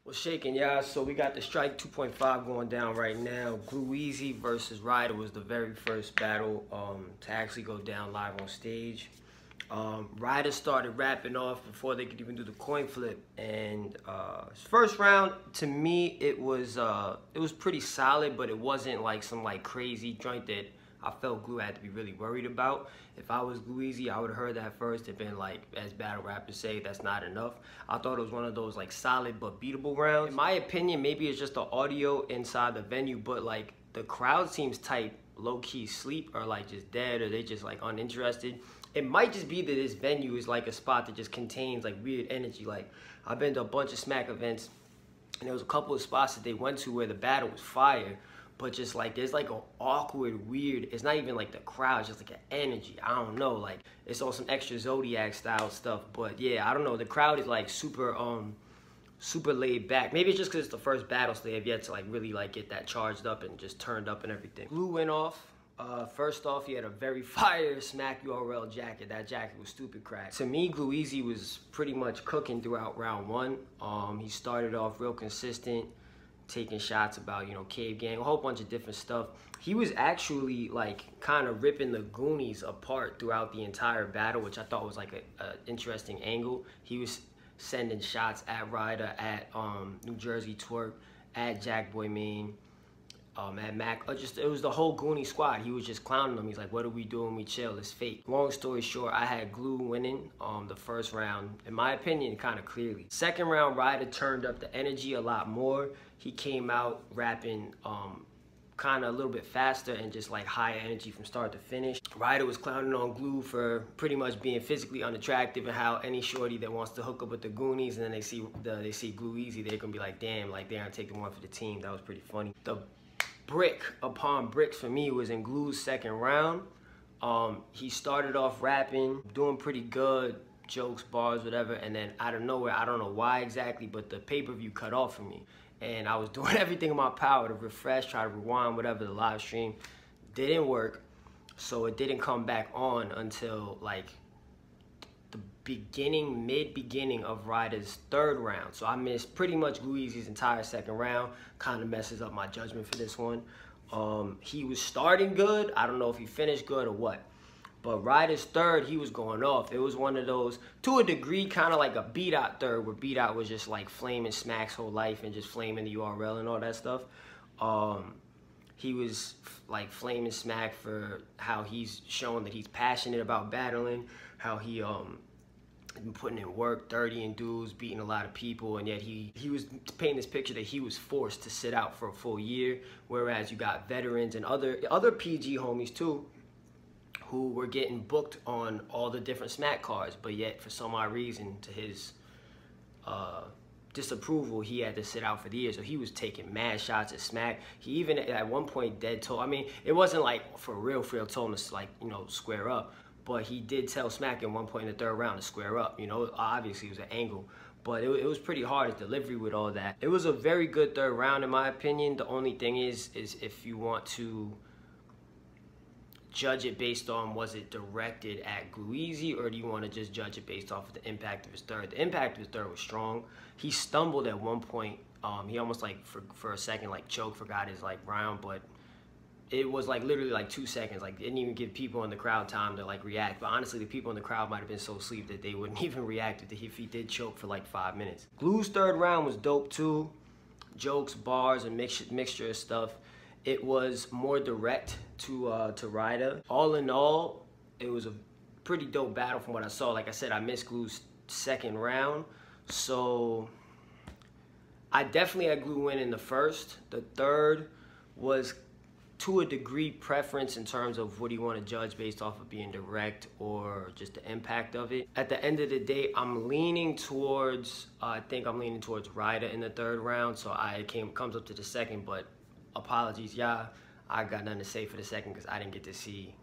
What's shaking, y'all? So we got the Strike 2.5 going down right now. Glue Easy versus Ryder was the very first battle to actually go down live on stage. Ryder started rapping off before they could even do the coin flip, and first round to me it was pretty solid, but it wasn't like some crazy joint that I felt Glue had to be really worried about. If I was Glue Easy, I would have heard that first and been like, as battle rappers say, that's not enough. I thought it was one of those solid but beatable rounds. In my opinion, maybe it's just the audio inside the venue, but the crowd seems tight, low-key sleep, or just dead, or they just uninterested. It might just be that this venue is a spot that just contains weird energy. I've been to a bunch of Smack events, and there was a couple of spots that they went to where the battle was fire, but just there's an awkward, weird, it's not even the crowd, it's just an energy. I don't know, it's all some extra Zodiac style stuff, but yeah, I don't know, the crowd is super laid back. Maybe it's just because it's the first battle, so they have yet to really get that charged up and just turned up and everything. Glue went off. First off, he had a very fire Smack URL jacket. That jacket was stupid crack. To me, Glue Easy was pretty much cooking throughout round one. He started off real consistent, taking shots about, Cave Gang, a whole bunch of different stuff. He was actually kind of ripping the Goonies apart throughout the entire battle, which I thought was an interesting angle. He was sending shots at Ryder, at New Jersey Twerk, at Jackboy Maine, at Mac. It was the whole Goonie squad. He was just clowning them. He's like, what are we doing? We chill. It's fake. Long story short, I had Glue winning the first round, in my opinion, kind of clearly. Second round, Ryder turned up the energy a lot more. He came out rapping kind of a little bit faster and just high energy from start to finish. Ryder was clowning on Glue for pretty much being physically unattractive, and how any shorty that wants to hook up with the Goonies and then they see Glue Easy, they're gonna be like, damn, they aren't taking one for the team. That was pretty funny. The brick upon bricks for me was in Glue's second round. He started off rapping, doing pretty good, jokes, bars, whatever, and then out of nowhere, I don't know why exactly, but the pay-per-view cut off for me. And I was doing everything in my power to refresh, try to rewind, whatever, the live stream. Didn't work, so it didn't come back on until the mid-beginning of Ryder's third round. So I missed pretty much Glue Easy's entire second round. Kind of messes up my judgment for this one. He was starting good. I don't know if he finished good or what. But Ryder's third, he was going off. It was one of those, to a degree, kind of like a B-Dot third, where B-Dot was just flaming Smack's whole life and just flaming the URL and all that stuff. He was flaming Smack for how he's showing that he's passionate about battling, how he been putting in work, 30 and dudes, beating a lot of people, and yet he was painting this picture that he was forced to sit out for a full year, whereas you got veterans and other PG homies too, who were getting booked on all the different Smack cards, but yet for some odd reason, to his disapproval, he had to sit out for the year. So he was taking mad shots at Smack. He even at one point dead told, I mean, it wasn't for real told him to square up, but he did tell Smack at one point in the third round to square up. Obviously it was an angle, but it was pretty hard, his delivery with all that. It was a very good third round in my opinion. The only thing is if you want to judge it based on, was it directed at Glue Easy, or do you want to just judge it based off of the impact of his third? The impact of his third was strong. He stumbled at one point. He almost for a second choked, forgot his round, but it was literally 2 seconds. Didn't even give people in the crowd time to react. But honestly, the people in the crowd might have been so asleep that they wouldn't even react if he did choke for 5 minutes. Glue's third round was dope too. Jokes, bars, and mixture of stuff. It was more direct to Ryder. All in all, it was a pretty dope battle from what I saw. Like I said, I missed Glue's second round, so I definitely had Glue win in the first. The third was, to a degree, preference in terms of what do you want to judge based off of being direct or just the impact of it. At the end of the day, I'm leaning towards, I think I'm leaning towards Ryder in the third round, so comes up to the second, but apologies, y'all. I got nothing to say for the second because I didn't get to see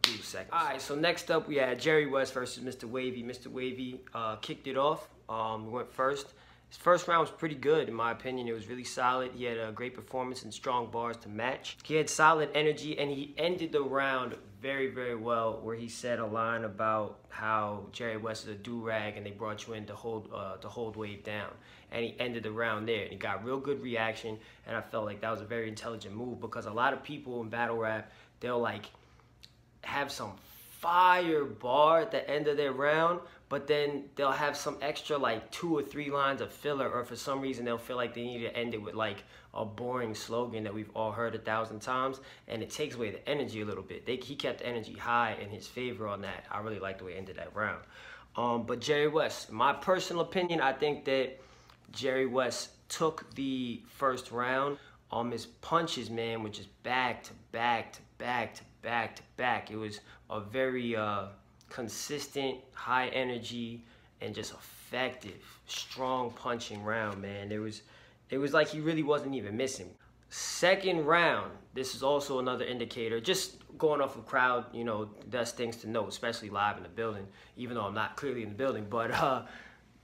Glue's second. All right, so next up we had Jerry West versus Mr. Wavy. Mr. Wavy kicked it off. We went first. His first round was pretty good, in my opinion. It was really solid. He had a great performance and strong bars to match. He had solid energy, and he ended the round very, very well, where he said a line about how Jerry West is a do-rag and they brought you in to hold Wave down. And he ended the round there. And he got real good reaction, and I felt like that was a very intelligent move, because a lot of people in battle rap, they'll like have some fire bar at the end of their round, but then they'll have some extra like 2 or 3 lines of filler, or for some reason they'll feel like they need to end it with like a boring slogan that we've all heard 1,000 times, and it takes away the energy a little bit. He kept the energy high in his favor on that. I really like the way he ended that round. But Jerry West, my personal opinion, I think that Jerry West took the first round. His punches, man, were just back to back to back to back to back. It was a very consistent, high energy, and just effective, strong punching round, man. It was like he really wasn't even missing. Second round, this is also another indicator, just going off of crowd, you know, that's things to note, especially live in the building, even though I'm not clearly in the building, but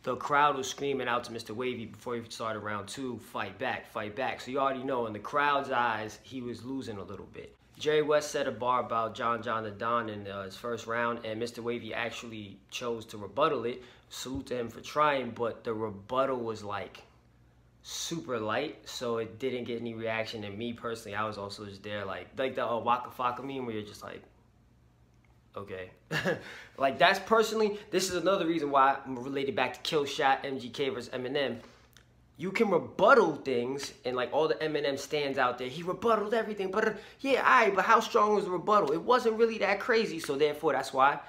the crowd was screaming out to Mr. Wavy before he started round 2, fight back, fight back. So you already know, in the crowd's eyes, he was losing a little bit. Jerry West said a bar about John the Don in his first round, and Mr. Wavy actually chose to rebuttal it. Salute to him for trying, but the rebuttal was like super light, so it didn't get any reaction. And me personally, I was also just there like the Waka Flocka meme, where you're just like, okay. Like, that's personally, this is another reason why I'm related back to Kill Shot, MGK versus Eminem. You can rebuttal things, and like all the Eminem stands out there, he rebutted everything, but yeah, alright, but how strong was the rebuttal? It wasn't really that crazy, so therefore, that's why,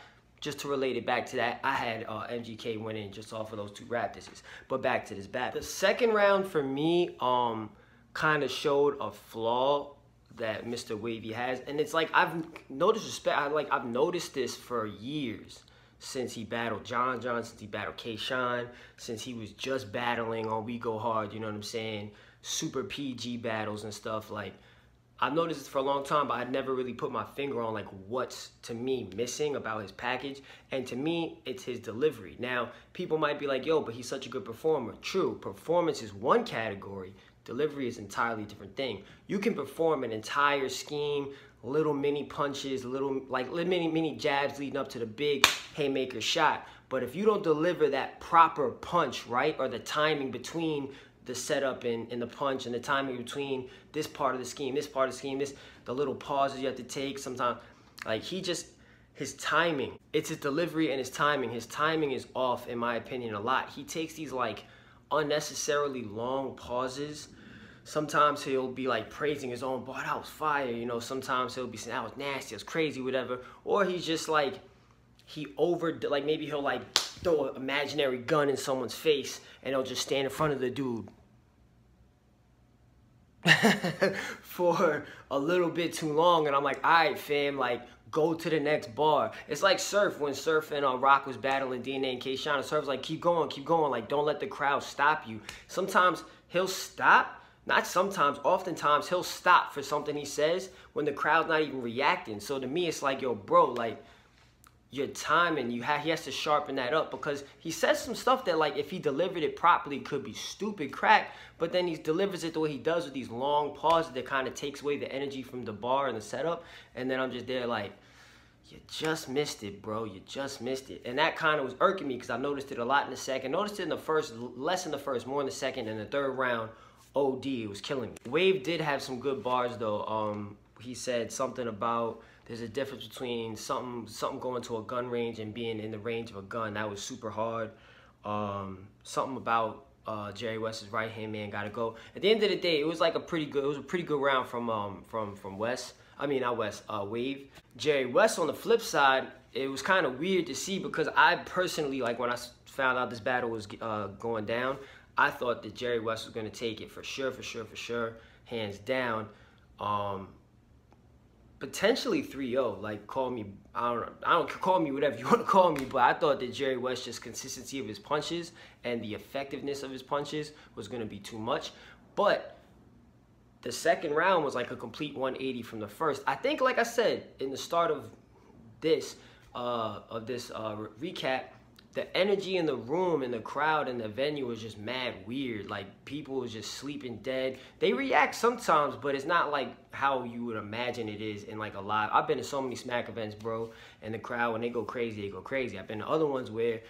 just to relate it back to that, I had MGK winning just off of those 2 rap disses. But back to this battle. The second round for me, kind of showed a flaw that Mr. Wavy has, and it's like, I've noticed this for years. Since he battled John, since he battled K-Shine, since he was just battling on We Go Hard, you know what I'm saying? Super PG battles and stuff. Like, I've noticed this for a long time, but I'd never really put my finger on like what's, to me, missing about his package. And to me, it's his delivery. Now, people might be like, yo, but he's such a good performer. True, performance is one category. Delivery is an entirely different thing. You can perform an entire scheme, little mini punches, little mini jabs leading up to the big haymaker shot. But if you don't deliver that proper punch, right, or the timing between the setup and the punch, and the timing between this part of the scheme, this part of the scheme, the little pauses you have to take sometimes, like his timing, it's his delivery and his timing. His timing is off, in my opinion, a lot. He takes these like unnecessarily long pauses. Sometimes he'll be like praising his own bar, that was fire, you know. Sometimes he'll be saying that was nasty, that was crazy, whatever. Or he's just like, like maybe he'll like throw an imaginary gun in someone's face, and he'll just stand in front of the dude for a little bit too long. And I'm like, all right, fam, like, go to the next bar. It's like Surf, when Surf and Rock was battling DNA and K-Shine, and Surf's like, keep going, like, don't let the crowd stop you. Sometimes he'll stop. Not sometimes, oftentimes he'll stop for something he says when the crowd's not even reacting. So to me, it's like, yo, bro, like, your timing, he has to sharpen that up, because he says some stuff that, like, if he delivered it properly, could be stupid crack, but then he delivers it the way he does with these long pauses that kind of takes away the energy from the bar and the setup. And then I'm just there like, you just missed it, bro. You just missed it. And that kind of was irking me, because I noticed it a lot in the second. Noticed it in the first, less in the first, more in the second. And the third round, OD, it was killing me. Wave did have some good bars, though. He said something about there's a difference between something going to a gun range and being in the range of a gun. That was super hard. Something about Jerry West's right-hand man gotta go. At the end of the day, it was like a pretty good round from West. I mean, not West, Wave. Jerry West, on the flip side, it was kind of weird to see, because I personally, like, when I found out this battle was going down, I thought that Jerry West was going to take it for sure, hands down. Potentially 3-0, like, call me, I don't call me whatever you want to call me, but I thought that Jerry West, just consistency of his punches and the effectiveness of his punches was going to be too much. But the second round was like a complete 180 from the first. I think, like I said in the start of this recap, the energy in the room and the crowd and the venue was just mad weird. Like, people was just sleeping dead. They react sometimes, but it's not like how you would imagine it is in like a live. I've been to so many Smack events, bro, and the crowd, when they go crazy, they go crazy. I've been to other ones where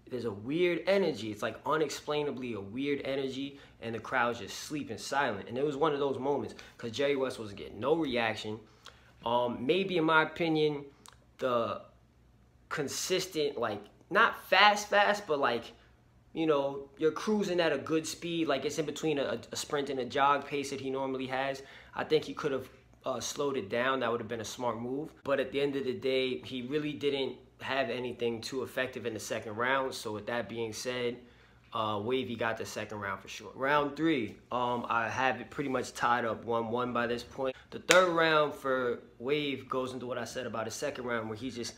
there's a weird energy. It's like unexplainably a weird energy, and the crowd's just sleeping silent. And it was one of those moments because Jerry West was getting no reaction. Maybe in my opinion, the consistent, like, not fast, but like, you know, you're cruising at a good speed, like it's in between a sprint and a jog pace that he normally has. I think he could have slowed it down. That would have been a smart move. But at the end of the day, he really didn't have anything too effective in the second round. So with that being said, Wavy got the second round for sure. Round 3, I have it pretty much tied up 1-1 by this point. The third round for Wave goes into what I said about his second round, where he just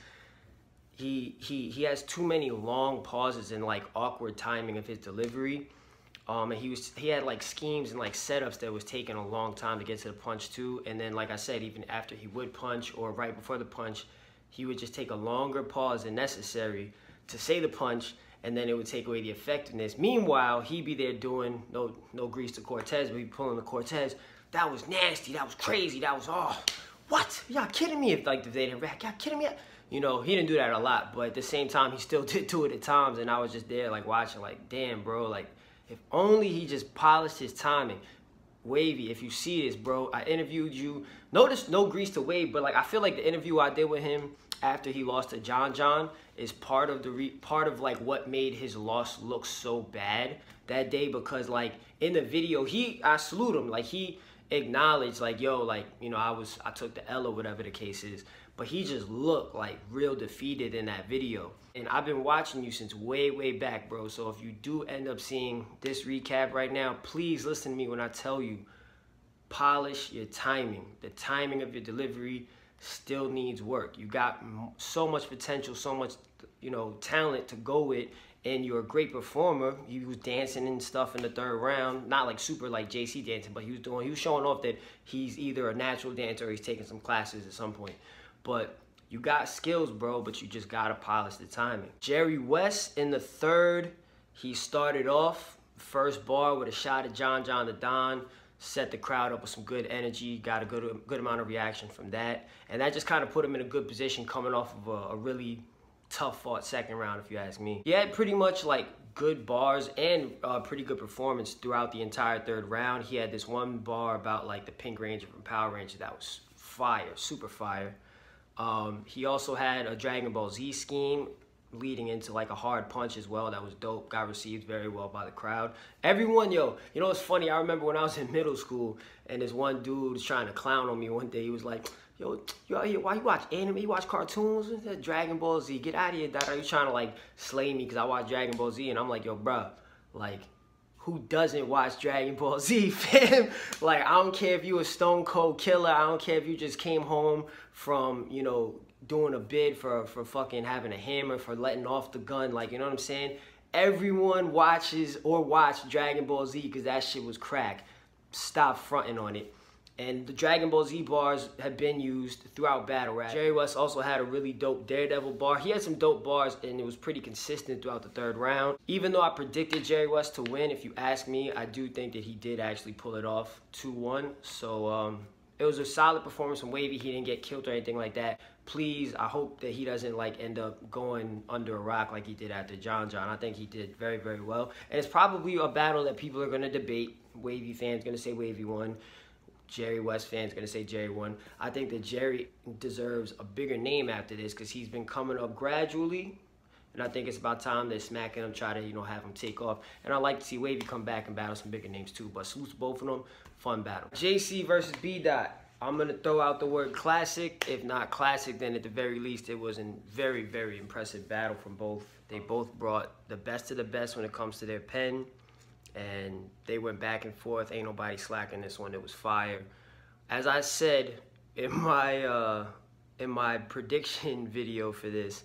he has too many long pauses and like awkward timing of his delivery. And he had like schemes and like setups that was taking a long time to get to the punch too. And then, like I said, even after he would punch or right before the punch, he would just take a longer pause than necessary to say the punch, and then it would take away the effectiveness. Meanwhile, he'd be there doing no grease to Cortez, but he'd pulling the Cortez. That was nasty. That was crazy. That was, oh, what? Y'all kidding me? If they didn't react, y'all kidding me? You know, he didn't do that a lot, but at the same time, he still did do it at times, and I was just there, like, watching, like, damn, bro, like, if only he just polished his timing. Wavy, if you see this, bro, I interviewed you. Notice no grease to Wave, but, like, I feel like the interview I did with him after he lost to John is part of like what made his loss look so bad that day, because like in the video I salute him, like he acknowledged like, yo, like, you know, I took the L or whatever the case is, but he just looked like real defeated in that video. And I've been watching you since way back, bro, so if you do end up seeing this recap right now, please listen to me when I tell you, polish your timing. The timing of your delivery still needs work. You got so much potential, so much, you know, talent to go with, and you're a great performer. He was dancing and stuff in the third round, not like super like JC dancing, but he was showing off that he's either a natural dancer or he's taking some classes at some point. But you got skills, bro, but you just gotta polish the timing. Jerry West in the third, he started off first bar with a shot at John the Don, set the crowd up with some good energy, got a good amount of reaction from that. And that just kind of put him in a good position coming off of a really tough fought second round, if you ask me. He had pretty much like good bars and pretty good performance throughout the entire third round. He had this one bar about like the Pink Ranger from Power Ranger that was fire, super fire. He also had a Dragon Ball Z scheme leading into like a hard punch as well. That was dope. Got received very well by the crowd. Everyone, yo, you know what's funny? I remember when I was in middle school and this one dude was trying to clown on me one day. He was like, yo, you out here, why you watch anime? You watch cartoons? What's that Dragon Ball Z? Get out of here, Dad. Are you trying to like slay me because I watch Dragon Ball Z? And I'm like, yo, bruh, like, who doesn't watch Dragon Ball Z, fam? Like, I don't care if you a Stone Cold Killer. I don't care if you just came home from, you know, doing a bid for fucking having a hammer, for letting off the gun, like, you know what I'm saying? Everyone watches or watched Dragon Ball Z because that shit was crack. Stop fronting on it. And the Dragon Ball Z bars have been used throughout battle rap. Jerry West also had a really dope Daredevil bar. He had some dope bars and it was pretty consistent throughout the third round. Even though I predicted Jerry West to win, if you ask me, I do think that he did actually pull it off 2-1. So it was a solid performance from Wavy. He didn't get killed or anything like that. Please, I hope that he doesn't like end up going under a rock like he did after John. I think he did very well. And it's probably a battle that people are going to debate. Wavy fans going to say Wavy won. Jerry West fans going to say Jerry won. I think that Jerry deserves a bigger name after this because he's been coming up gradually. And I think it's about time that Smack and him try to, you know, have him take off. And I'd like to see Wavy come back and battle some bigger names too. But salute to both of them. Fun battle. JC versus B-Dot. I'm going to throw out the word classic. If not classic, then at the very least, it was a very impressive battle from both. They both brought the best of the best when it comes to their pen. And they went back and forth. Ain't nobody slacking this one. It was fire. As I said in my prediction video for this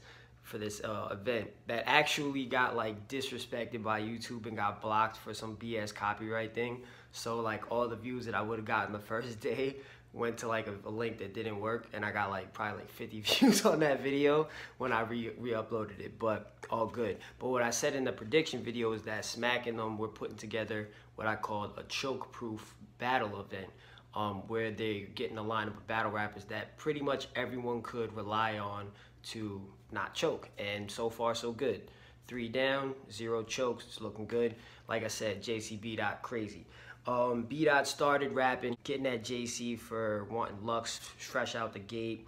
event, that actually got like disrespected by YouTube and got blocked for some BS copyright thing. So like all the views that I would have gotten the first day went to like a link that didn't work, and I got like probably like 50 views on that video when I re-uploaded it, but all good. But what I said in the prediction video is that Smack and them were putting together what I called a choke-proof battle event, where they get in a lineup of battle rappers that pretty much everyone could rely on to not choke. And so far, so good. 3 down, 0 chokes, it's looking good. Like I said, JC B-Dot crazy. B-Dot started rapping, getting at JC for wanting Lux fresh out the gate,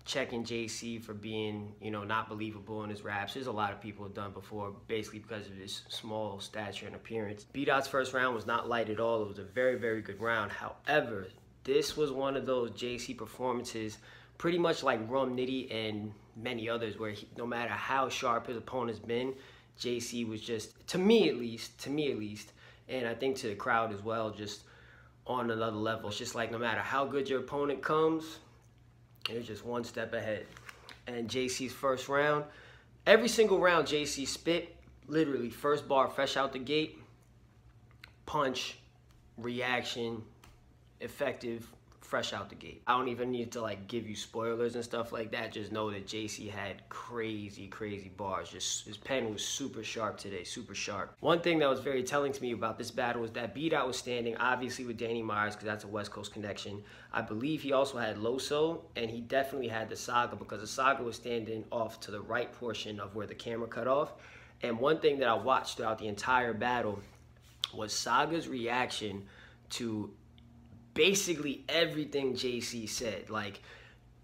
checking JC for being, you know, not believable in his raps. There's a lot of people have done before, basically because of his small stature and appearance. B-Dot's first round was not light at all. It was a very, very good round. However, this was one of those JC performances, pretty much like Rum Nitty and many others, where no matter how sharp his opponent's been, JC was just, to me at least, and I think to the crowd as well, just on another level. It's just like no matter how good your opponent comes, it's just one step ahead. And JC's first round, every single round JC spit, literally first bar fresh out the gate, punch, reaction, effective, fresh out the gate. I don't even need to like give you spoilers and stuff like that. Just know that JC had crazy, crazy bars. Just his pen was super sharp today, super sharp. One thing that was very telling to me about this battle was that B-Dot was standing obviously with Danny Myers, because that's a West Coast connection. I believe he also had Loso, and he definitely had the Saga, because the Saga was standing off to the right portion of where the camera cut off. And one thing that I watched throughout the entire battle was Saga's reaction to basically everything JC said. Like,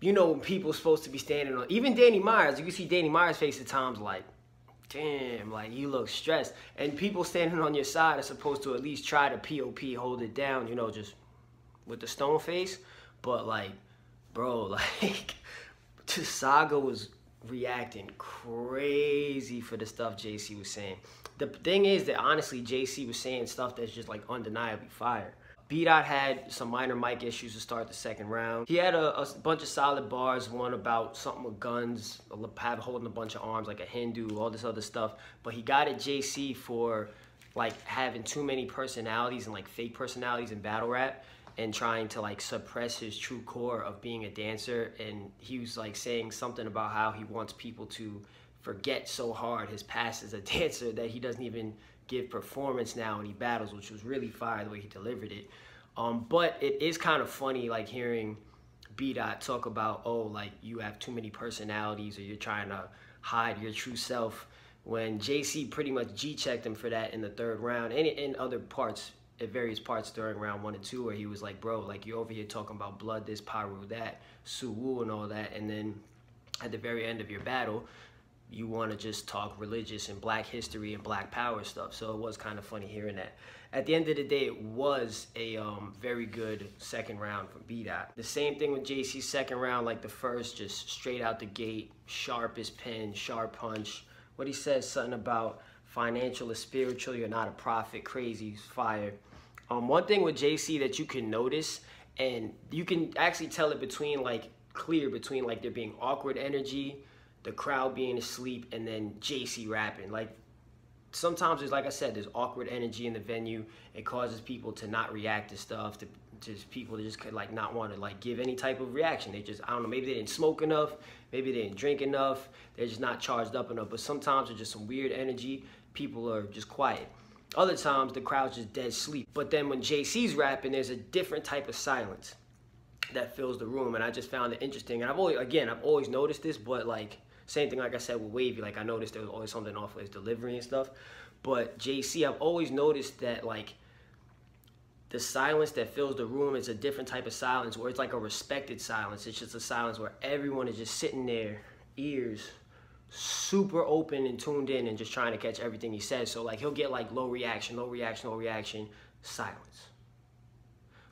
you know, when people supposed to be standing on, even Danny Myers, you can see Danny Myers' face at times like, damn, like you look stressed. And people standing on your side are supposed to at least try to POP, hold it down, you know, just with the stone face. But like, bro, like, Saga was reacting crazy for the stuff JC was saying. The thing is that honestly, JC was saying stuff that's just like undeniably fire. B-Dot had some minor mic issues to start the second round. He had a bunch of solid bars, one about something with guns, holding a bunch of arms like a Hindu, all this other stuff. But he got at JC for like having too many personalities and like fake personalities in battle rap, and trying to like suppress his true core of being a dancer. And he was like saying something about how he wants people to forget so hard his past as a dancer that he doesn't even give performance now when he battles, which was really fire the way he delivered it. But it is kind of funny like hearing B-Dot talk about, oh, like you have too many personalities or you're trying to hide your true self, when JC pretty much G-checked him for that in the third round, and in other parts, at various parts during round 1 and 2, where he was like, bro, like you're over here talking about blood this, Pyro that, Suwoo and all that, and then at the very end of your battle, you want to just talk religious and black history and black power stuff. So it was kind of funny hearing that. At the end of the day, it was a very good second round from B-Dot. The same thing with JC's second round, like the first, just straight out the gate, sharp as pen, sharp punch. What he says, something about financial is spiritual, you're not a prophet, crazy, fire. One thing with JC that you can notice, and you can actually tell it between like, clear between like there being awkward energy, the crowd being asleep, and then JC rapping. Like, sometimes there's, like I said, there's awkward energy in the venue. It causes people to not react to stuff, to just people to just like not want to like give any type of reaction. They just, I don't know, maybe they didn't smoke enough, maybe they didn't drink enough, they're just not charged up enough. But sometimes there's just some weird energy, people are just quiet. Other times the crowd's just dead sleep. But then when JC's rapping, there's a different type of silence that fills the room, and I just found it interesting. And I've always noticed this, but like, same thing like I said with Wavy, like I noticed there was always something off with his delivery and stuff. But JC, I've always noticed that like the silence that fills the room is a different type of silence, where it's like a respected silence. It's just a silence where everyone is just sitting there, ears super open and tuned in and just trying to catch everything he says. So like he'll get like low reaction, silence.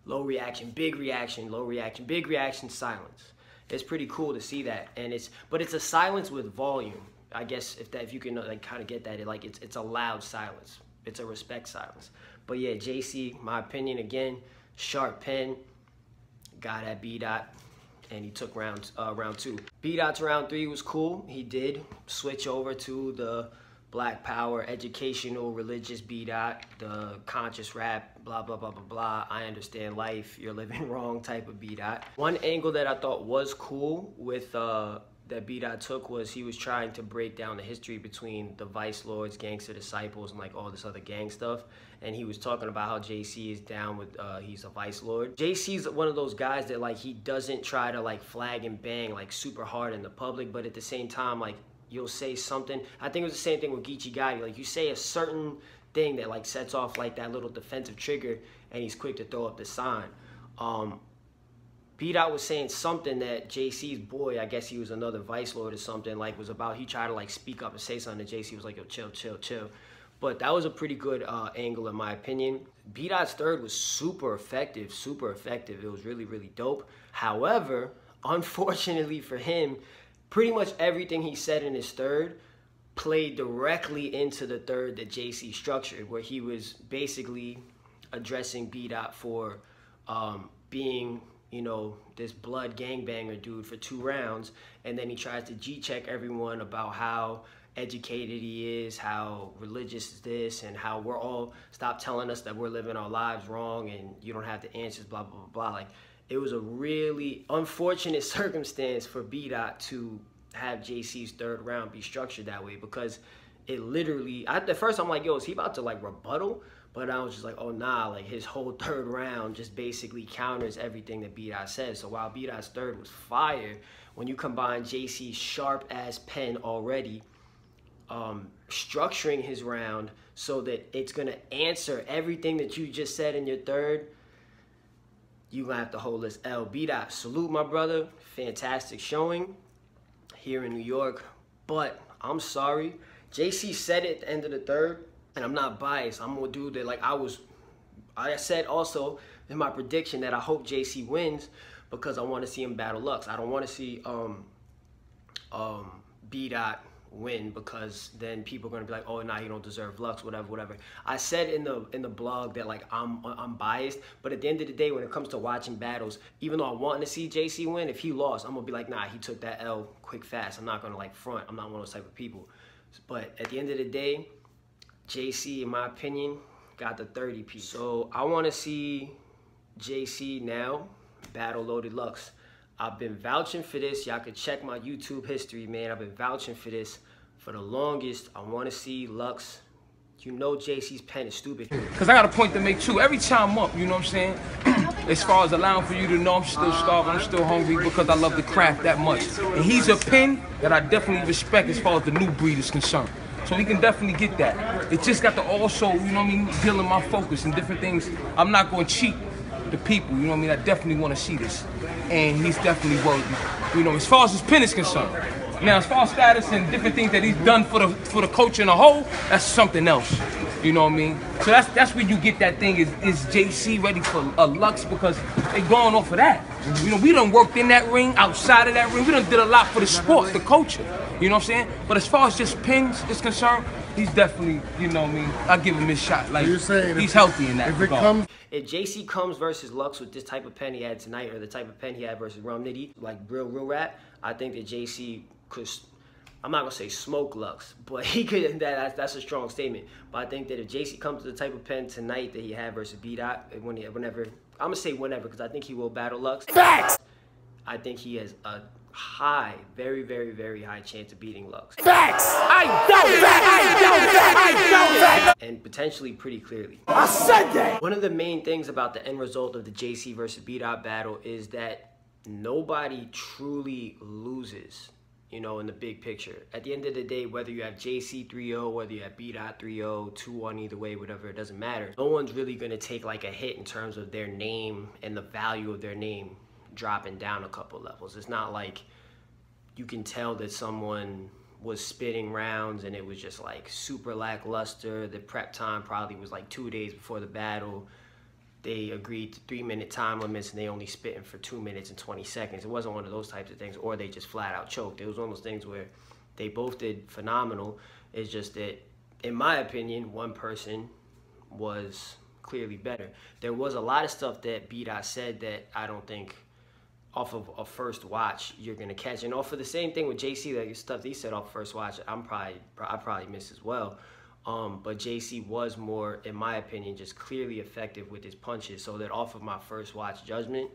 Low reaction, big reaction, low reaction, big reaction, silence. It's pretty cool to see that, and but it's a silence with volume. I guess if you can like kind of get that, it's a loud silence. It's a respect silence. But yeah, JC, my opinion again, sharp pen, got at B-Dot, and he took round 2. B-Dot's round 3 was cool. He did switch over to the Black Power, educational, religious B-Dot, the conscious rap, blah, blah, blah, blah, blah, I understand life, you're living wrong type of B-Dot. One angle that I thought was cool with that B-Dot took was he was trying to break down the history between the Vice Lords, Gangster Disciples, and like all this other gang stuff. And he was talking about how JC is down with, he's a Vice Lord. JC's one of those guys that like, he doesn't try to like flag and bang like super hard in the public, but at the same time, like you'll say something. I think it was the same thing with Geechee Gotti. Like you say a certain thing that like sets off like that little defensive trigger and he's quick to throw up the sign. B-Dot was saying something that JC's boy, I guess he was another Vice Lord or something, like was about, he tried to like speak up and say something, and JC was like, yo, chill, chill, chill. But that was a pretty good angle in my opinion. B-Dot's third was super effective, super effective. It was really, really dope. However, unfortunately for him, pretty much everything he said in his third played directly into the third that JC structured, where he was basically addressing B-Dot for being, you know, this blood gangbanger dude for 2 rounds, and then he tries to G-check everyone about how educated he is, how religious is this, and how we're all, stop telling us that we're living our lives wrong and you don't have the answers, blah, blah, blah, blah. Like, it was a really unfortunate circumstance for B-Dot to have JC's third round be structured that way, because it literally, at first I'm like, yo, is he about to like rebuttal? But I was just like, oh nah, like his whole third round just basically counters everything that B-Dot said. So while B-Dot's third was fire, when you combine JC's sharp ass pen already, structuring his round so that it's gonna answer everything that you just said in your third, you're gonna have to hold this L. B-Dot, salute my brother, fantastic showing here in New York, but I'm sorry, JC said it at the end of the third, and I'm not biased. I'm gonna do that. Like I said also in my prediction that I hope JC wins because I want to see him battle Lux. I don't want to see B-Dot win, because then people are gonna be like, oh nah, you don't deserve Lux, whatever, whatever. I said in the blog that like I'm biased, but at the end of the day, when it comes to watching battles, even though I want to see JC win, if he lost, I'm gonna be like, nah, he took that L quick fast. I'm not gonna like front. I'm not one of those type of people. But at the end of the day, JC, in my opinion, got the 30 piece. So I want to see JC now battle Loaded Lux. I've been vouching for this. Y'all can check my YouTube history, man. I've been vouching for this for the longest. I want to see Lux. You know JC's pen is stupid. Because I got a point to make too. Every time I'm up, you know what I'm saying? As far as allowing for you to know I'm still starving, I'm still hungry, because I love the craft that much. And he's a pen that I definitely respect as far as the new breed is concerned. So he can definitely get that. It just got to also, you know what I mean, deal in my focus and different things. I'm not going to cheat the people, you know what I mean? I definitely want to see this. And he's definitely worthy, you know, as far as his pen is concerned. Now, as far as status and different things that he's done for the culture in a whole, that's something else. You know what I mean? So that's where you get that thing, is JC ready for a Lux, because they going off of that. You know, we done worked in that ring, outside of that ring. We done did a lot for the sport, the culture. You know what I'm saying? But as far as just pins is concerned, he's definitely, you know what I mean, I'll give him his shot. Like, he's healthy in that regard. If JC comes versus Lux with this type of pen he had tonight, or the type of pen he had versus Rum Nitty, like real rap, I think that JC could, I'm not gonna say smoke Lux, but he could, that's a strong statement. But I think that if JC comes to the type of pen tonight that he had versus B-Dot, whenever, I'm gonna say whenever, because I think he will battle Lux. Facts! I think he has a high, very, very, very high chance of beating Lux. Facts! I doubt that! And potentially pretty clearly. I said that! One of the main things about the end result of the JC versus B-Dot battle is that nobody truly loses, you know, in the big picture. At the end of the day, whether you have JC 3-0, whether you have B-Dot 3-0, 2-1 either way, whatever, it doesn't matter. No one's really gonna take like a hit in terms of their name and the value of their name dropping down a couple levels. It's not like you can tell that someone was spitting rounds and it was just like super lackluster. The prep time probably was like 2 days before the battle. They agreed to 3-minute time limits and they only spitting for 2 minutes and 20 seconds. It wasn't one of those types of things, or they just flat out choked. It was one of those things where they both did phenomenal. It's just that, in my opinion, one person was clearly better. There was a lot of stuff that B-Dot said that I don't think off of a first watch you're gonna catch. And off of the same thing with JC, like stuff he said off first watch, I probably missed as well. But JC was more, in my opinion, just clearly effective with his punches. So that off of my first watch judgment,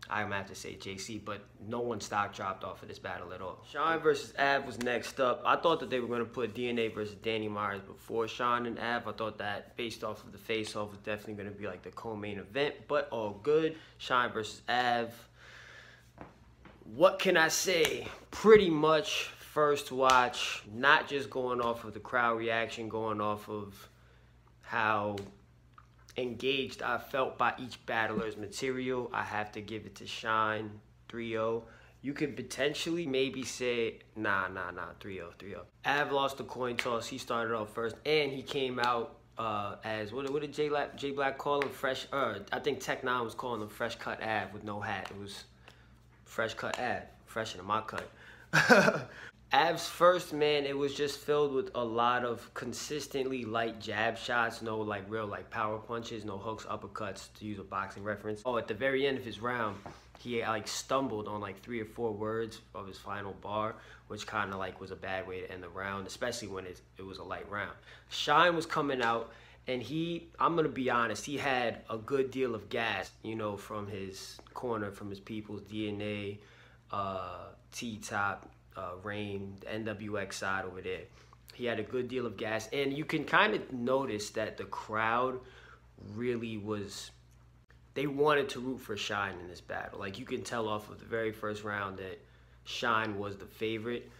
I'm gonna have to say JC, but no one stock dropped off of this battle at all. Sean versus Av was next up. I thought that they were gonna put DNA versus Danny Myers before Sean and Av. I thought that based off of the face-off was definitely gonna be like the co-main event, but all good. Sean versus Av. What can I say? Pretty much first watch, not just going off of the crowd reaction, going off of how engaged I felt by each battler's material. I have to give it to Shine 3-0. You could potentially maybe say, nah, 3-0. Av lost the coin toss. He started off first, and he came out as, what did J Black call him? Fresh, I think Tech 9 was calling him Fresh Cut Av with no hat. It was Fresh Cut Av, fresher than my cut. Av's first, man, it was just filled with a lot of consistently light jab shots, no like real like power punches, no hooks, uppercuts, to use a boxing reference. Oh, at the very end of his round, he like stumbled on like 3 or 4 words of his final bar, which kind of like was a bad way to end the round, especially when it was a light round. Shine was coming out, and I'm gonna be honest, he had a good deal of gas, you know, from his corner, from his people's DNA, T-Top, Rain, the NWX side over there. He had a good deal of gas, and you can kind of notice that the crowd really was, they wanted to root for Shine in this battle. Like, you can tell off of the very first round that Shine was the favorite.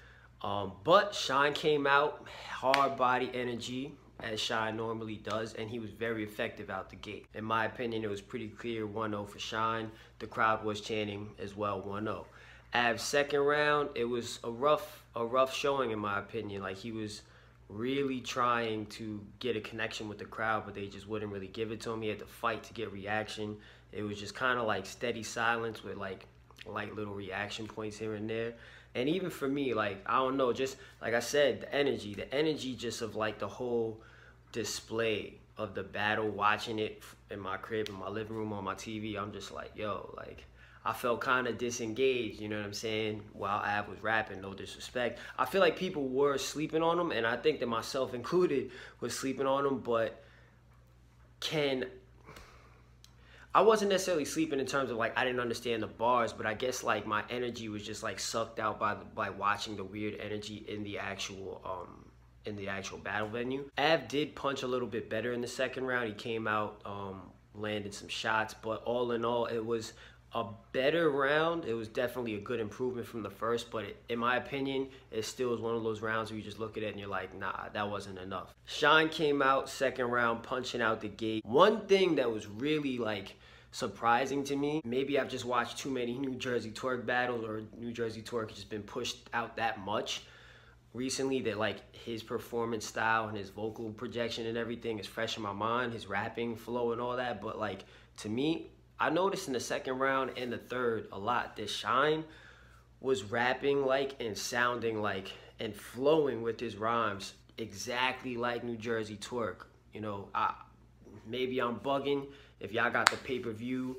But Shine came out, hard body energy, as Shine normally does, and he was very effective out the gate. In my opinion, it was pretty clear 1-0 for Shine. The crowd was chanting as well 1-0. Av's second round, it was a rough showing in my opinion. Like, he was really trying to get a connection with the crowd, but they just wouldn't really give it to him. He had to fight to get reaction. It was just kind of like steady silence with like light little reaction points here and there. And even for me, like, I don't know, just like I said, the energy just of like the whole display of the battle, watching it in my crib, in my living room, on my TV, I'm just like, yo, like, I felt kind of disengaged, you know what I'm saying, while Av was rapping, no disrespect. I feel like people were sleeping on him, and I think that myself included was sleeping on him, but I wasn't necessarily sleeping in terms of like I didn't understand the bars, but I guess like my energy was just like sucked out by watching the weird energy in the actual battle venue. Av did punch a little bit better in the second round. He came out, landed some shots, but all in all, it was a better round. It was definitely a good improvement from the first, but in my opinion, it still is one of those rounds where you just look at it and you're like, nah, that wasn't enough. Shine came out second round, punching out the gate. One thing that was really like surprising to me, maybe I've just watched too many New Jersey Twork battles, or New Jersey Twork has just been pushed out that much recently, that like his performance style and his vocal projection and everything is fresh in my mind, his rapping flow and all that. But like, to me, I noticed in the second round and the third a lot that Shine was rapping like and sounding like and flowing with his rhymes exactly like New Jersey Twork. You know, maybe I'm bugging. If y'all got the pay-per-view,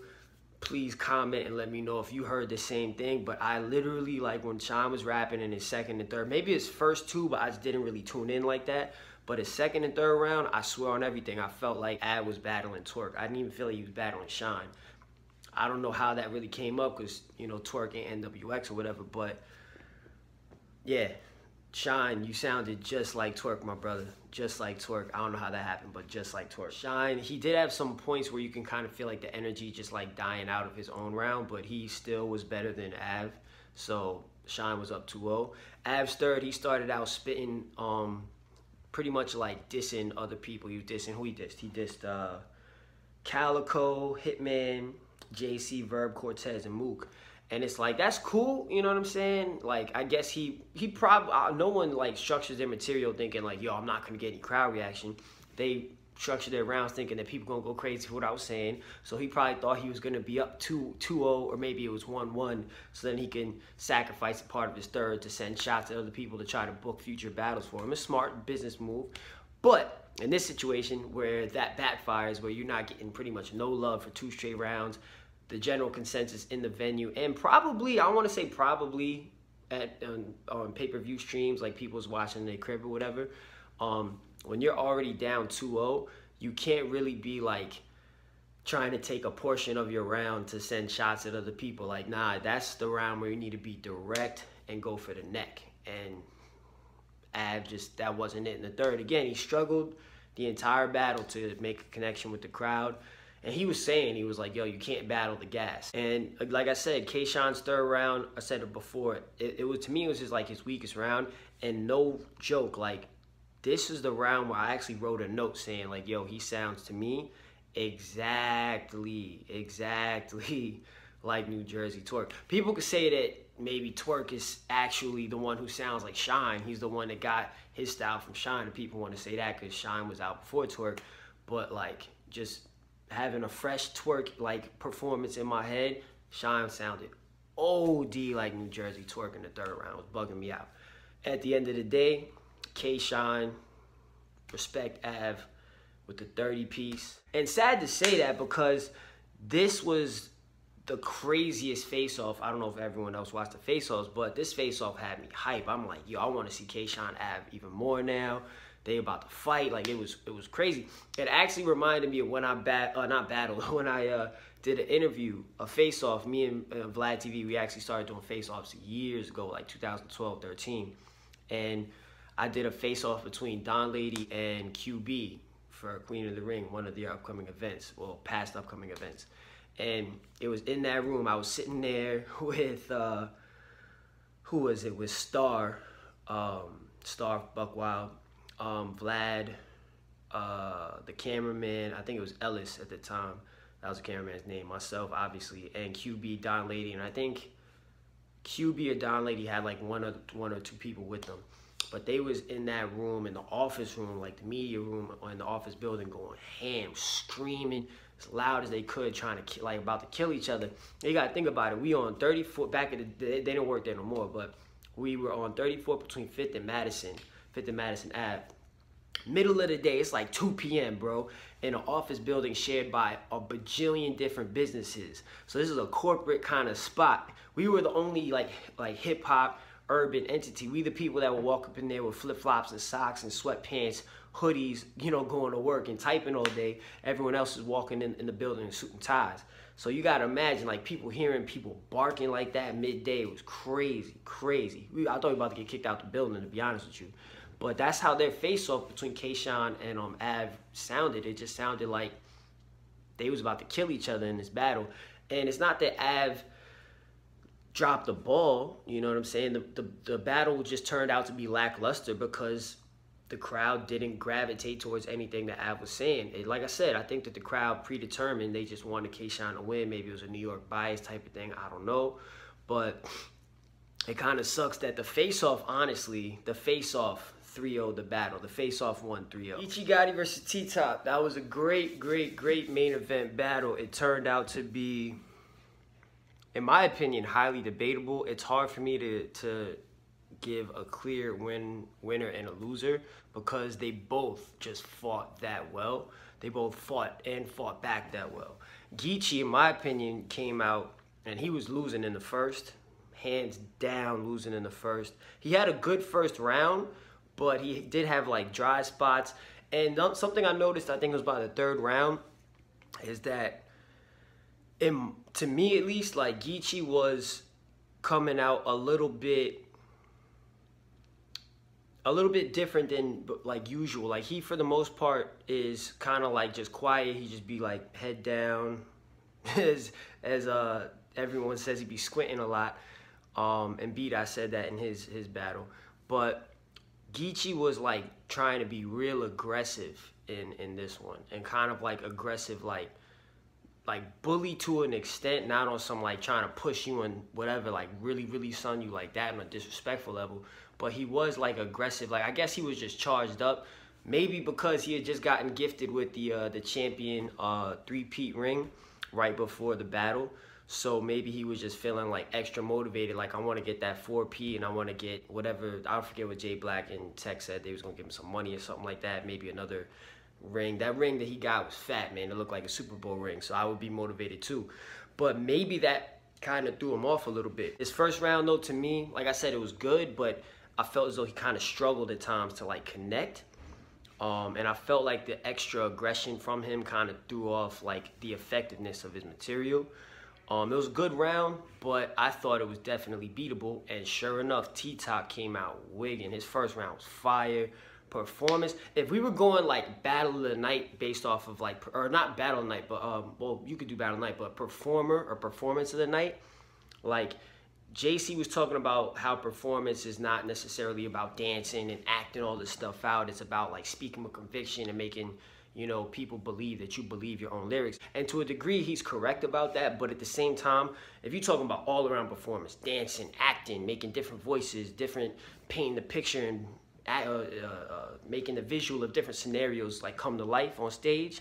please comment and let me know if you heard the same thing. But I literally, like, when Shine was rapping in his second and third, maybe his first two, but I just didn't really tune in like that. But his second and third round, I swear on everything, I felt like Av was battling Twork. I didn't even feel like he was battling Shine. I don't know how that really came up because, you know, Twork ain't NWX or whatever, but yeah, Shine, you sounded just like Twork, my brother. Just like Twork. I don't know how that happened, but just like Twork. Shine, he did have some points where you can kind of feel like the energy just like dying out of his own round, but he still was better than Av. So Shine was up 2-0. Av's third, he started out spitting pretty much like dissing other people. He was dissing, who he dissed? He dissed Calico, Hitman, JC, Verb, Cortez, and Mook. And it's like, that's cool, you know what I'm saying? Like, I guess he probably, no one like structures their material thinking like, yo, I'm not gonna get any crowd reaction. They structure their rounds thinking that people gonna go crazy for what I was saying. So he probably thought he was gonna be up 2-0, or maybe it was 1-1, so then he can sacrifice a part of his third to send shots at other people to try to book future battles for him. A smart business move. But in this situation where that backfires, where you're not getting pretty much no love for 2 straight rounds, the general consensus in the venue, and probably, I want to say probably at on pay-per-view streams, like people's watching their crib or whatever, when you're already down 2-0, you can't really be like trying to take a portion of your round to send shots at other people. Like, nah, that's the round where you need to be direct and go for the neck. And Av just, that wasn't it in the third. Again, he struggled the entire battle to make a connection with the crowd. And he was saying, he was like, yo, you can't battle the gas. And like I said, K-Shon's third round, I said it before, it was, to me, it was just like his weakest round. And no joke, like, this is the round where I actually wrote a note saying, like, yo, he sounds to me exactly like New Jersey Twork. People could say that maybe Twork is actually the one who sounds like Shyne. He's the one that got his style from Shyne, and people want to say that because Shyne was out before Twork. But, like, just having a fresh Twork, like, performance in my head, Shyne sounded OD like New Jersey Twork in the third round. It was bugging me out. At the end of the day, K-Shon, respect Av with the 30-piece. And sad to say that because this was the craziest face-off. I don't know if everyone else watched the face-offs, but this face-off had me hype. I'm like, yo, I want to see K-Shon Av even more now. They about to fight. Like, it was crazy. It actually reminded me of when I when I did an interview, a face-off. Me and Vlad TV, we actually started doing face-offs years ago, like 2012, 13. And I did a face-off between Don Lady and QB for Queen of the Ring, one of their upcoming events, well, past upcoming events. And it was in that room. I was sitting there with, who was it? With Star Buckwild, Vlad, the cameraman, I think it was Ellis at the time. That was the cameraman's name. Myself, obviously, and QB, Don Lady. And I think QB or Don Lady had like one or two people with them. But they was in that room, in the office room, like the media room, or in the office building, going ham, screaming as loud as they could, trying to like about to kill each other. You gotta think about it. We on 34th, back in the day, they don't work there no more, but we were on 34th between 5th and Madison Ave. Middle of the day, it's like 2 p.m., bro, in an office building shared by a bajillion different businesses. So this is a corporate kind of spot. We were the only like hip hop urban entity. We the people that would walk up in there with flip-flops and socks and sweatpants, hoodies, you know, going to work and typing all day. Everyone else is walking in the building in suit and ties. So you got to imagine, like, people hearing people barking like that midday was crazy. I thought we were about to get kicked out the building, to be honest with you. But that's how their face-off between K-Shon and Av sounded. It just sounded like they was about to kill each other in this battle. And it's not that Av dropped the ball, you know what I'm saying? The battle just turned out to be lackluster because the crowd didn't gravitate towards anything that Av was saying. Like I said, I think that the crowd predetermined. They just wanted K-Shon to win. Maybe it was a New York bias type of thing. I don't know. But it kind of sucks that the face-off, honestly, the face-off 3-0 the battle. The face-off won 3-0. Ichigati versus T-Top. That was a great main event battle. It turned out to be, in my opinion, highly debatable. It's hard for me to give a clear winner and a loser because they both just fought that well. They both fought back that well. Geechee, in my opinion, came out and he was losing in the first. Hands down losing in the first. He had a good first round, but he did have like dry spots. And something I noticed, I think it was by the third round, is that to me at least, like, Geechee was coming out a little bit different than like usual. Like, he for the most part is kind of like just quiet. He just be like head down, as everyone says, he be squinting a lot. And B-Dot said that in his battle, but Geechee was like trying to be real aggressive in this one, and kind of like aggressive, like bully to an extent, not on some like trying to push you and whatever, like really son you like that on a disrespectful level. But he was like aggressive. Like, I guess he was just charged up, maybe because he had just gotten gifted with the champion 3-peat ring right before the battle. So maybe he was just feeling like extra motivated, like, I want to get that 4P and I want to get whatever. I forget what Jay Black and Tech said. They was going to give him some money or something like that. Maybe another ring. That ring that he got was fat, man. It looked like a Super Bowl ring, so I would be motivated too. But maybe that kind of threw him off a little bit. His first round, though, to me, like I said, it was good, but I felt as though he kind of struggled at times to, like, connect. And I felt like the extra aggression from him kind of threw off, like, the effectiveness of his material. It was a good round, but I thought it was definitely beatable. And sure enough, T-Top came out wigging. His first round was fire. Performance. If we were going, like, battle of the night based off of, like, or not battle of the night, but, well, you could do battle of the night, but performer or performance of the night, like, JC was talking about how performance is not necessarily about dancing and acting all this stuff out. It's about, like, speaking with conviction and making, you know, people believe that you believe your own lyrics. And to a degree, he's correct about that. But at the same time, if you're talking about all-around performance, dancing, acting, making different voices, different, painting the picture and making the visual of different scenarios, like, come to life on stage,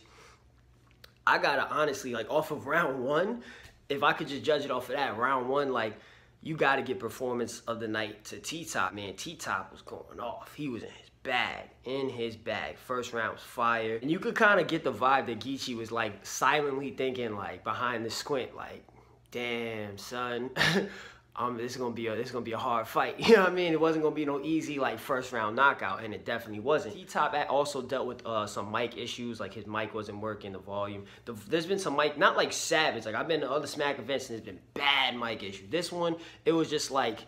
I gotta honestly, like, off of round one, if I could just judge it off of that, round one, like, you got to get performance of the night to T-Top, man. T-Top was going off. He was in his bag. First round was fire. And you could kind of get the vibe that Geechee was, like, silently thinking, like, behind the squint, like, damn, son, this is gonna be a hard fight. You know what I mean? It wasn't gonna be no easy, like, first round knockout, and it definitely wasn't. T-Top also dealt with some mic issues, like his mic wasn't working, the volume. There's been some mic, not like savage, like I've been to other Smack events and there's been bad mic issues. This one, it was just like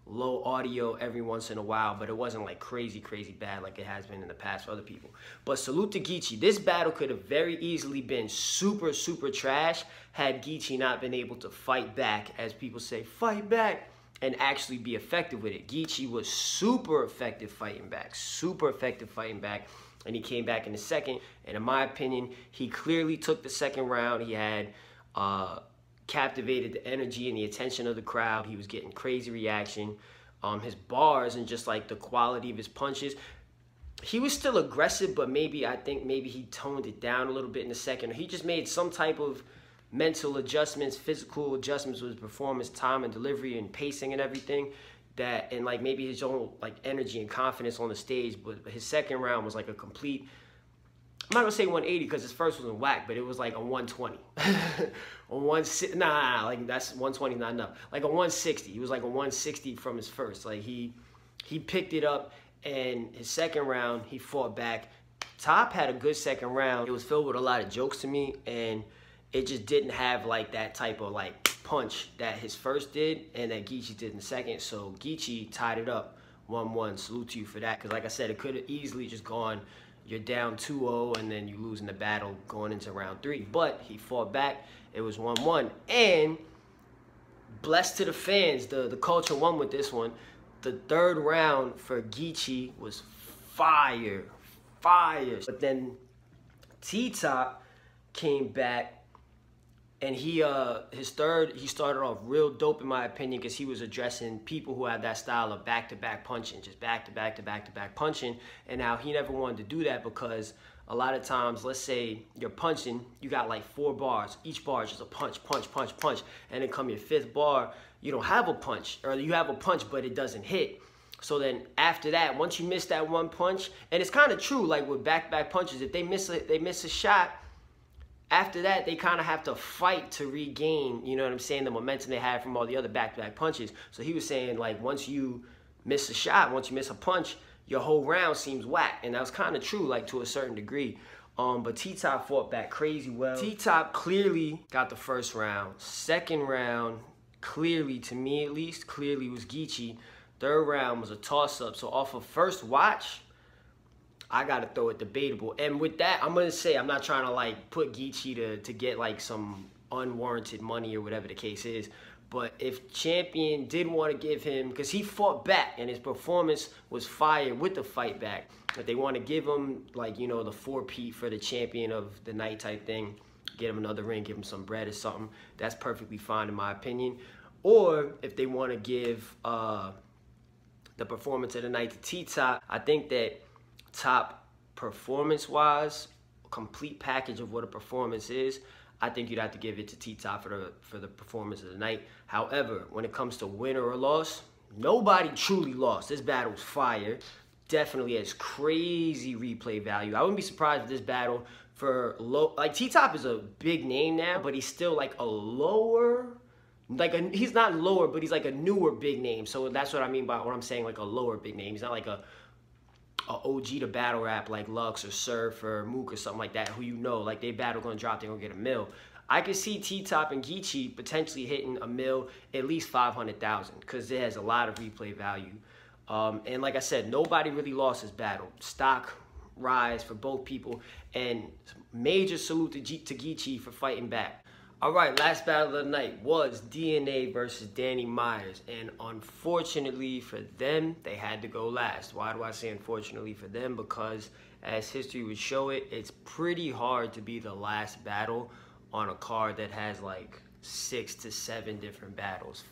low audio every once in a while, but it wasn't like crazy bad like it has been in the past for other people. But salute to Geechee. This battle could have very easily been super trash had Geechee not been able to fight back, as people say, fight back, and actually be effective with it. Geechee was super effective fighting back, and he came back in the second, and in my opinion, he clearly took the second round. He had captivated the energy and the attention of the crowd. He was getting crazy reaction. His bars and just, like, the quality of his punches, he was still aggressive, but I think maybe he toned it down a little bit in the second. He just made some type of mental adjustments, physical adjustments with his performance, time and delivery and pacing and everything, that, and, like, maybe his own, like, energy and confidence on the stage. But his second round was like a complete, I'm not gonna say 180 because his first was whack, but it was like a 120. Like, that's 120 not enough. Like a 160. He was like a 160 from his first. Like, he picked it up, and his second round he fought back. Top had a good second round. It was filled with a lot of jokes to me, and it just didn't have, like, that type of, like, punch that his first did and that Geechee did in the second. So Geechee tied it up 1-1. Salute to you for that, because, like I said, it could have easily just gone, you're down 2-0 and then you lose in the battle going into round 3. But he fought back. It was 1-1. And blessed to the fans, the culture won with this one. The third round for Geechee was fire. But then T-Top came back, and he started off real dope in my opinion, because he was addressing people who have that style of back-to-back punching, just back-to-back punching. And now he never wanted to do that, because a lot of times, let's say you're punching, you got like 4 bars. Each bar is just a punch. And then come your 5th bar, you don't have a punch, or you have a punch, but it doesn't hit. So then after that, once you miss that one punch, and it's kind of true, like with back-to-back punches, if they miss a shot, after that, they kind of have to fight to regain, you know what I'm saying, the momentum they had from all the other back-to-back punches. So he was saying, like, once you miss a shot, once you miss a punch, your whole round seems whack. And that was kind of true, like, to a certain degree. But T-Top fought back crazy well. T-Top clearly got the first round. Second round, clearly, to me at least, clearly was Geechee. Third round was a toss-up. So off of first watch, I got to throw it debatable. And with that, I'm going to say, I'm not trying to, like, put Geechee to get, like, some unwarranted money or whatever the case is. But if Champion did want to give him, because he fought back and his performance was fire with the fight back, if they want to give him, like, you know, the 4-peat for the Champion of the night type thing, get him another ring, give him some bread or something, that's perfectly fine in my opinion. Or if they want to give the performance of the night to T-Top, I think that Top performance-wise, complete package of what a performance is, I think you'd have to give it to T-Top for the performance of the night. However, when it comes to win or loss, nobody truly lost. This battle was fire. definitely has crazy replay value. I wouldn't be surprised if this battle for low, like T-Top is a big name now, but he's still like a lower, he's not lower, but he's like a newer big name. So that's what I mean by what I'm saying, like a lower big name. He's not like a OG to battle rap like Lux or Surf or Mook or something like that, who you know, like they battle gonna drop, they gonna get a mill. I could see T-Top and Geechee potentially hitting a mill, at least 500,000, because it has a lot of replay value. And like I said, nobody really lost this battle. Stock rise for both people, and major salute to Geechee for fighting back. All right, last battle of the night was DNA versus Danny Myers, and unfortunately for them, they had to go last. Why do I say unfortunately for them? Because as history would show it, it's pretty hard to be the last battle on a card that has like 6 to 7 different battles,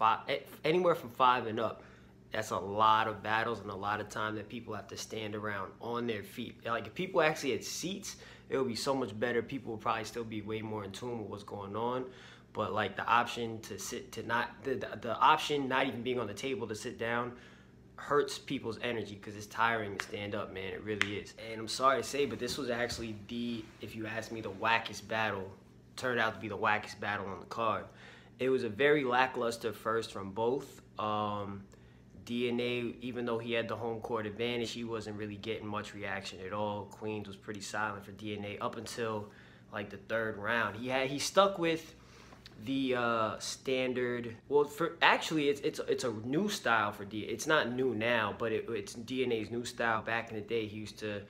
anywhere from 5 and up. That's a lot of battles and a lot of time that people have to stand around on their feet. Like if people actually had seats, it would be so much better. People would probably still be way more in tune with what's going on. But like the option to sit, the option not even being on the table to sit down hurts people's energy, because it's tiring to stand up, man. It really is. And I'm sorry to say, but this was actually if you ask me, the wackest battle. Turned out to be the wackest battle on the card. It was a very lackluster first from both. DNA, even though he had the home court advantage, he wasn't really getting much reaction at all. Queens was pretty silent for DNA up until like the 3rd round. He stuck with the standard. Well, actually it's a new style for DNA. It's not new now, but it's DNA's new style. Back in the day, he used to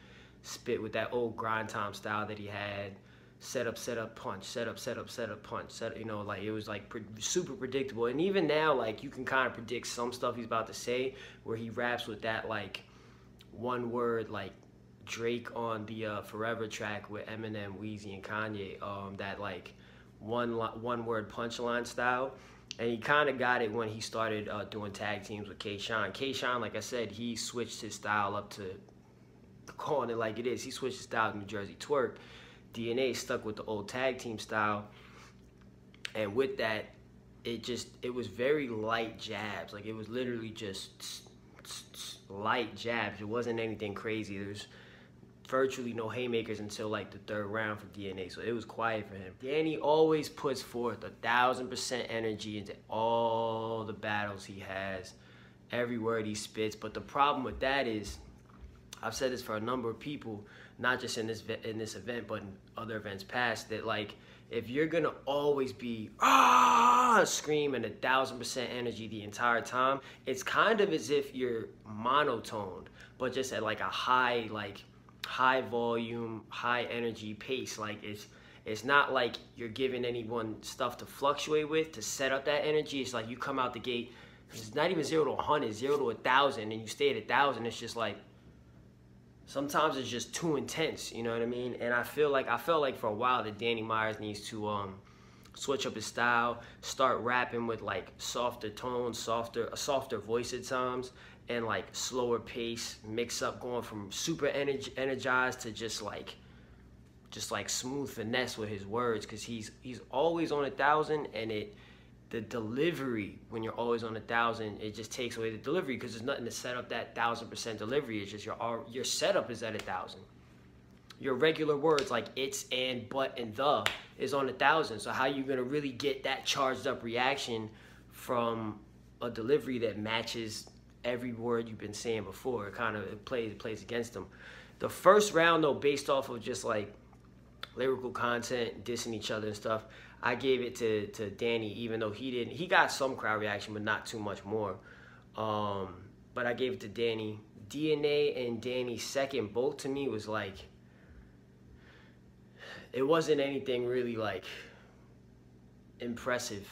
spit with that old grind time style that he had. Set up, punch, set up, punch, you know, like it was like super predictable. And even now, like you can kind of predict some stuff he's about to say, where he raps with that like one word, like Drake on the Forever track with Eminem, Weezy, and Kanye, that like one word punchline style. And he kind of got it when he started doing tag teams with K-Shine. K-Shine, like I said, he switched his style up to calling it like it is. He switched his style to New Jersey Twerk. DNA stuck with the old tag team style, and with that, it was very light jabs. Like it was literally just light jabs. It wasn't anything crazy. There was virtually no haymakers until like the 3rd round for DNA, so it was quiet for him. Danny always puts forth 1,000% energy into all the battles he has, every word he spits. But the problem with that is, I've said this for a number of people, not just in this event, but in other events past, that like if you're gonna always be screaming 1,000% energy the entire time, it's kind of as if you're monotoned, but just at like a high volume, high energy pace. Like it's not like you're giving anyone stuff to fluctuate with to set up that energy. It's like you come out the gate, it's not even 0 to 100, 0 to 1,000, and you stay at 1,000. It's just like, sometimes it's just too intense, you know what I mean? And I felt like for a while that Danny Myers needs to switch up his style, start rapping with like softer tones, a softer voice at times, and like slower pace, mix up, going from super energized to just like smooth finesse with his words, because he's always on 1,000, and the delivery, when you're always on 1,000, it just takes away the delivery, because there's nothing to set up that 1,000% delivery. It's just your setup is at 1,000. Your regular words like it's, and, but, and the is on 1,000. So how you gonna really get that charged up reaction from a delivery that matches every word you've been saying before? It plays against them. The first round though, based off of just like lyrical content, dissing each other and stuff, I gave it to Danny, even though he got some crowd reaction, but not too much more. But I gave it to Danny. DNA and Danny second, both to me was like, it wasn't anything really like impressive,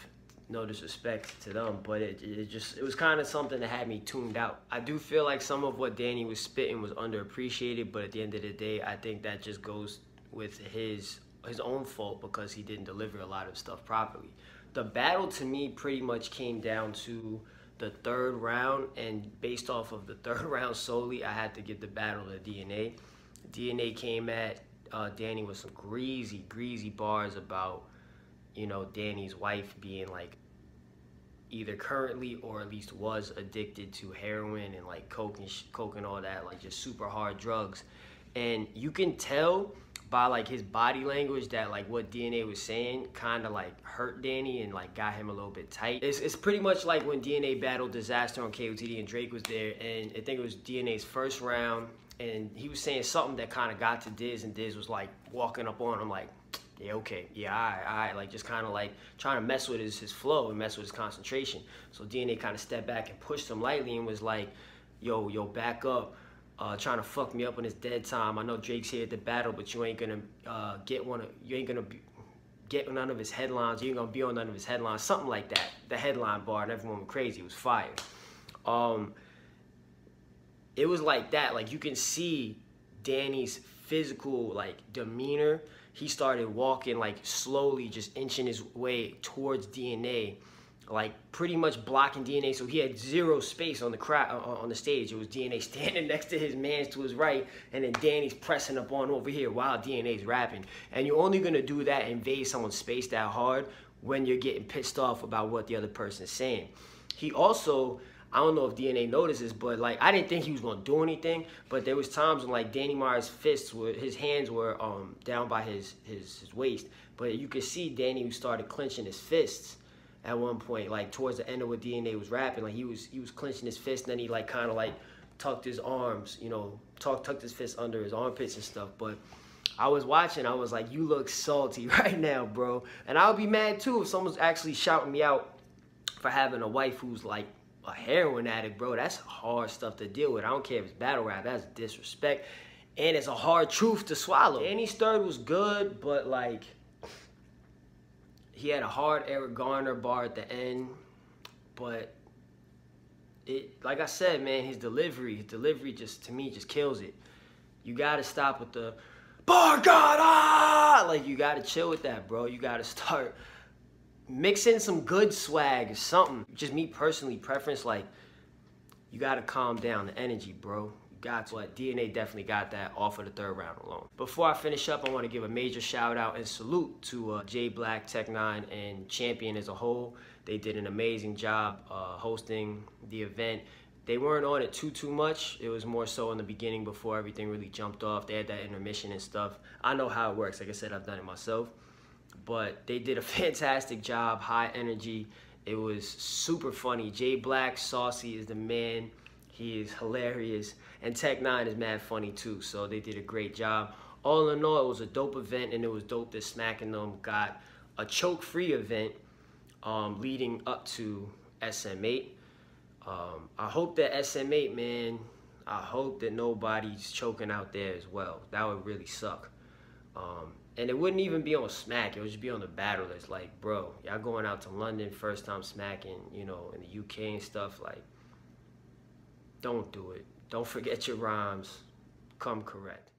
no disrespect to them, but it was kind of something that had me tuned out. I do feel like some of what Danny was spitting was underappreciated, but at the end of the day, I think that just goes with his own fault, because he didn't deliver a lot of stuff properly. The battle to me pretty much came down to the 3rd round, and based off of the 3rd round solely, I had to give the battle to DNA. DNA came at Danny with some greasy bars about, you know, Danny's wife being like either currently or at least was addicted to heroin and like coke and all that, like just super hard drugs. And you can tell by like his body language that like what DNA was saying kind of like hurt Danny and like got him a little bit tight. It's pretty much like when DNA battled Disaster on KOTD and Drake was there, and I think it was DNA's first round, and he was saying something that kind of got to Diz, and Diz was like walking up on him like, yeah, okay, yeah, all right, like just kind of like trying to mess with his flow and mess with his concentration. So DNA kind of stepped back and pushed him lightly and was like, yo, back up. Trying to fuck me up when it's dead time. I know Drake's here at the battle, but you ain't gonna get none of his headlines. You ain't gonna be on none of his headlines. Something like that. The headline bar, and everyone went crazy. It was fire. It was like that. Like you can see Danny's physical like demeanor. He started walking like slowly, just inching his way towards DNA, like pretty much blocking DNA, so he had zero space on the on the stage. It was DNA standing next to his man's to his right, and then Danny's pressing up on over here while DNA's rapping. And you're only gonna do that, invade someone's space that hard, when you're getting pissed off about what the other person's saying. He also, I don't know if DNA notices, but like I didn't think he was gonna do anything, but there was times when like Danny Myers' fists were, his hands were down by his waist, but you could see Danny started clenching his fists at one point, like towards the end of what DNA was rapping. Like he was clenching his fist, and then he like kind of like tucked his arms, you know, tucked his fist under his armpits and stuff. But I was watching, I was like, you look salty right now, bro. And I would be mad too if someone's actually shouting me out for having a wife who's like a heroin addict, bro. That's hard stuff to deal with. I don't care if it's battle rap, that's disrespect. And it's a hard truth to swallow. Danny's third was good, but like, he had a hard Eric Garner bar at the end, but it, like I said, man, his delivery just, to me, just kills it. You gotta stop with the bar god, ah! Like you gotta chill with that, bro. You gotta start mixing some good swag or something. Just me personally, preference, like you gotta calm down the energy, bro. Got to. But DNA definitely got that off of the third round alone. Before I finish up, I want to give a major shout out and salute to J Black, Tech-9, and Champion as a whole. They did an amazing job hosting the event. They weren't on it too much. It was more so in the beginning before everything really jumped off. They had that intermission and stuff. I know how it works. Like I said, I've done it myself. But they did a fantastic job, high energy. It was super funny. J Black, Saucy is the man. He is hilarious, and Tech-9 is mad funny too, so they did a great job. All in all, it was a dope event, and it was dope that Smack and them got a choke-free event leading up to SM8. I hope that SM8, man, I hope that nobody's choking out there as well. That would really suck. And it wouldn't even be on Smack, it would just be on the battle. It's like, bro, y'all going out to London, first time smacking, you know, in the UK and stuff, like, don't do it. Don't forget your rhymes. Come correct.